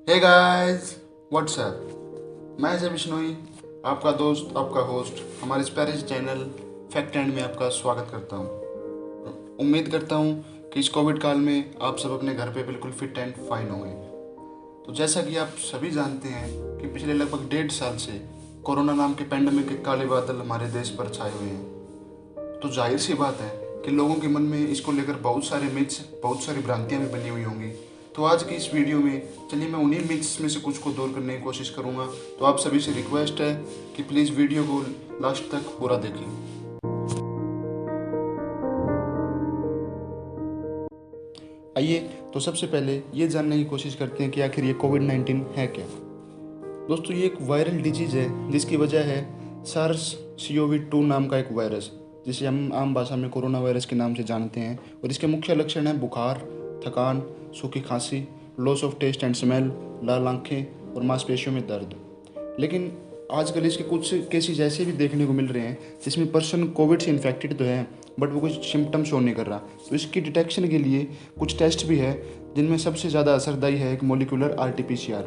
Hey guys, WhatsApp. मैं अजय बिश्नोई, आपका दोस्त, आपका होस्ट, हमारे इस प्यारे से चैनल फैक्ट एंड में आपका स्वागत करता हूँ। उम्मीद करता हूँ कि इस कोविड काल में आप सब अपने घर पे बिल्कुल फिट एंड फाइन होंगे। तो जैसा कि आप सभी जानते हैं कि पिछले लगभग 1.5 साल से कोरोना नाम के पैंडेमिक के काले बादल हमारे देश पर छाए हुए हैं। तो जाहिर सी बात है कि लोगों के मन में इसको लेकर बहुत सारे मिथ्स, बहुत सारी भ्रांतियां भी बनी हुई होंगी। तो आज की इस वीडियो में चलिए मैं उन्हीं मिथ्स में से कुछ को दूर करने की कोशिश करूंगा। तो आप सभी से रिक्वेस्ट है कि प्लीज़ वीडियो को लास्ट तक पूरा देखें। आइए तो सबसे पहले ये जानने की कोशिश करते हैं कि आखिर ये कोविड-19 है क्या। दोस्तों, ये एक वायरल डिजीज़ है जिसकी वजह है SARS-CoV-2 नाम का एक वायरस, जिसे हम आम भाषा में कोरोना वायरस के नाम से जानते हैं। और इसके मुख्य लक्षण हैं बुखार, थकान, सूखी खांसी, loss of taste and smell, लाल आंखें और मांसपेशियों में दर्द। लेकिन आजकल इसके कुछ केसेस ऐसे भी देखने को मिल रहे हैं जिसमें पर्सन कोविड से इन्फेक्टेड तो है बट वो कुछ सिम्टम शो नहीं कर रहा। तो इसकी डिटेक्शन के लिए कुछ टेस्ट भी है जिनमें सबसे ज़्यादा असरदायी है एक मोलिकुलर RT-PCR।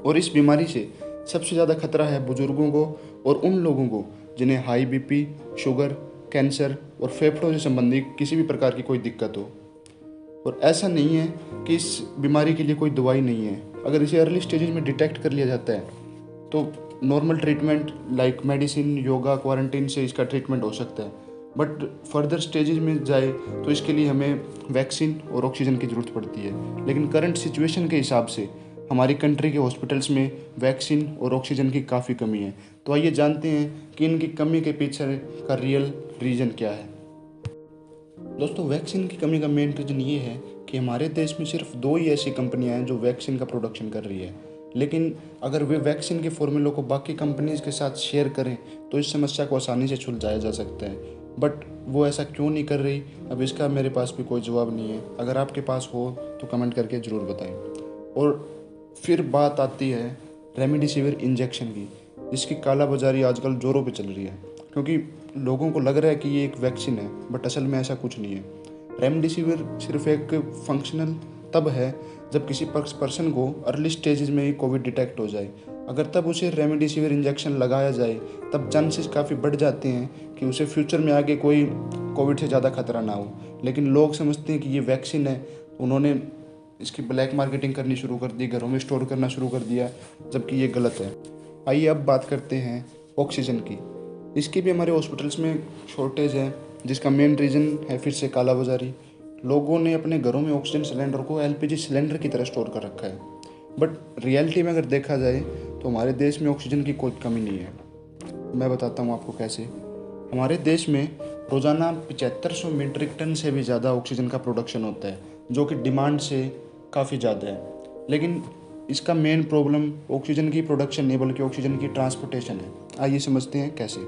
और इस बीमारी से सबसे ज़्यादा खतरा है बुजुर्गों को और उन लोगों को जिन्हें हाई BP, शुगर, कैंसर और फेफड़ों से संबंधित किसी भी प्रकार की कोई दिक्कत हो। और ऐसा नहीं है कि इस बीमारी के लिए कोई दवाई नहीं है। अगर इसे अर्ली स्टेजेस में डिटेक्ट कर लिया जाता है तो normal treatment like medicine, yoga, quarantine से इसका ट्रीटमेंट हो सकता है। बट फर्दर स्टेजेस में जाए तो इसके लिए हमें वैक्सीन और ऑक्सीजन की ज़रूरत पड़ती है। लेकिन करंट सिचुएशन के हिसाब से हमारी कंट्री के हॉस्पिटल्स में वैक्सीन और ऑक्सीजन की काफ़ी कमी है। तो आइए जानते हैं कि इनकी कमी के पीछे का रियल रीज़न क्या है। दोस्तों, वैक्सीन की कमी का मेन रीज़न ये है कि हमारे देश में सिर्फ 2 ही ऐसी कंपनियां हैं जो वैक्सीन का प्रोडक्शन कर रही है। लेकिन अगर वे वैक्सीन के फॉर्मूलों को बाकी कंपनीज़ के साथ शेयर करें तो इस समस्या को आसानी से सुलझाया जा सकता है। बट वो ऐसा क्यों नहीं कर रही, अब इसका मेरे पास भी कोई जवाब नहीं है। अगर आपके पास हो तो कमेंट करके ज़रूर बताएं। और फिर बात आती है रेमडेसिविर इंजेक्शन की, जिसकी कालाबाजारी आजकल ज़ोरों पे चल रही है क्योंकि लोगों को लग रहा है कि ये एक वैक्सीन है बट असल में ऐसा कुछ नहीं है। रेमडेसिविर सिर्फ एक फंक्शनल तब है जब किसी पर्सन को अर्ली स्टेजेस में ही कोविड डिटेक्ट हो जाए। अगर तब उसे रेमडेसिविर इंजेक्शन लगाया जाए तब चांसेस काफ़ी बढ़ जाते हैं कि उसे फ्यूचर में आगे कोई कोविड से ज़्यादा खतरा ना हो। लेकिन लोग समझते हैं कि ये वैक्सीन है, उन्होंने इसकी ब्लैक मार्केटिंग करनी शुरू कर दी, घरों में स्टोर करना शुरू कर दिया, जबकि ये गलत है। आइए अब बात करते हैं ऑक्सीजन की। इसकी भी हमारे हॉस्पिटल्स में शॉर्टेज है जिसका मेन रीज़न है फिर से कालाबाजारी। लोगों ने अपने घरों में ऑक्सीजन सिलेंडर को LPG सिलेंडर की तरह स्टोर कर रखा है। बट रियलिटी में अगर देखा जाए तो हमारे देश में ऑक्सीजन की कोई कमी नहीं है। मैं बताता हूँ आपको कैसे। हमारे देश में रोज़ाना 7500 मीट्रिक टन से भी ज़्यादा ऑक्सीजन का प्रोडक्शन होता है, जो कि डिमांड से काफ़ी ज़्यादा है। लेकिन इसका मेन प्रॉब्लम ऑक्सीजन की प्रोडक्शन नहीं बल्कि ऑक्सीजन की ट्रांसपोर्टेशन है। आइए समझते हैं कैसे।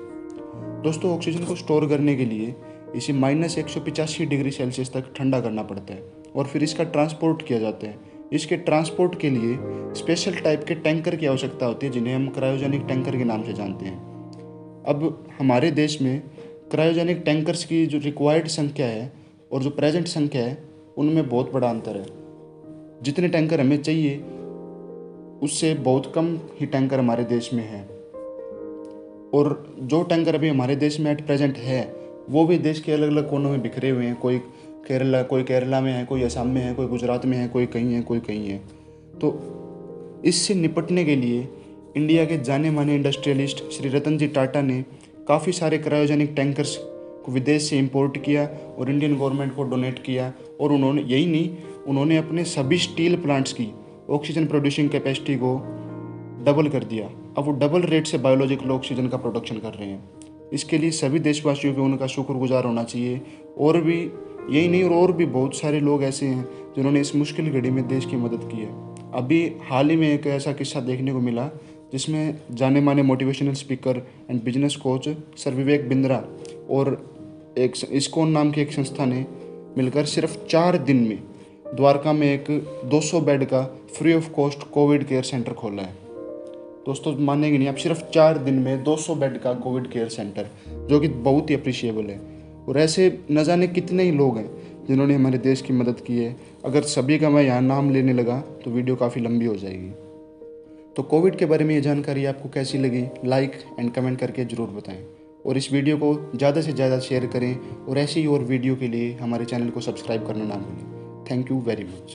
दोस्तों, ऑक्सीजन को स्टोर करने के लिए इसे -185 डिग्री सेल्सियस तक ठंडा करना पड़ता है और फिर इसका ट्रांसपोर्ट किया जाता है। इसके ट्रांसपोर्ट के लिए स्पेशल टाइप के टैंकर की आवश्यकता होती है जिन्हें हम क्रायोजेनिक टैंकर के नाम से जानते हैं। अब हमारे देश में क्रायोजेनिक टैंकर्स की जो रिक्वायर्ड संख्या है और जो प्रेजेंट संख्या है उनमें बहुत बड़ा अंतर है। जितने टैंकर हमें चाहिए उससे बहुत कम ही टैंकर हमारे देश में है। और जो टैंकर अभी हमारे देश में एट प्रेजेंट है वो भी देश के अलग अलग कोनों में बिखरे हुए हैं। कोई केरला में है, कोई असम में है, कोई गुजरात में है, कोई कहीं है, कोई कहीं है। तो इससे निपटने के लिए इंडिया के जाने माने इंडस्ट्रियलिस्ट श्री रतन जी टाटा ने काफ़ी सारे क्रायोजेनिक टैंकर्स को विदेश से इंपोर्ट किया और इंडियन गवर्नमेंट को डोनेट किया। और उन्होंने यही नहीं, उन्होंने अपने सभी स्टील प्लांट्स की ऑक्सीजन प्रोड्यूसिंग कैपेसिटी को डबल कर दिया। अब वो डबल रेट से बायोलॉजिकल ऑक्सीजन का प्रोडक्शन कर रहे हैं। इसके लिए सभी देशवासियों को उनका शुक्रगुजार होना चाहिए। और भी यही नहीं, और भी बहुत सारे लोग ऐसे हैं जिन्होंने इस मुश्किल घड़ी में देश की मदद की है। अभी हाल ही में एक ऐसा किस्सा देखने को मिला जिसमें जाने माने motivational speaker and business coach sir Vivek Bindra और एक इस्कॉन नाम की एक संस्था ने मिलकर सिर्फ 4 दिन में द्वारका में एक 200 बेड का free of cost Covid care centre खोला है। दोस्तों, मानेंगे नहीं आप, सिर्फ 4 दिन में 200 बेड का कोविड केयर सेंटर, जो कि बहुत ही अप्रिशिएबल है। और ऐसे न जाने कितने ही लोग हैं जिन्होंने हमारे देश की मदद की है। अगर सभी का मैं यहाँ नाम लेने लगा तो वीडियो काफ़ी लंबी हो जाएगी। तो कोविड के बारे में ये जानकारी आपको कैसी लगी, लाइक एंड कमेंट करके ज़रूर बताएं और इस वीडियो को ज़्यादा से ज़्यादा शेयर करें और ऐसी ही और वीडियो के लिए हमारे चैनल को सब्सक्राइब करना ना भूलें। Thank you very much.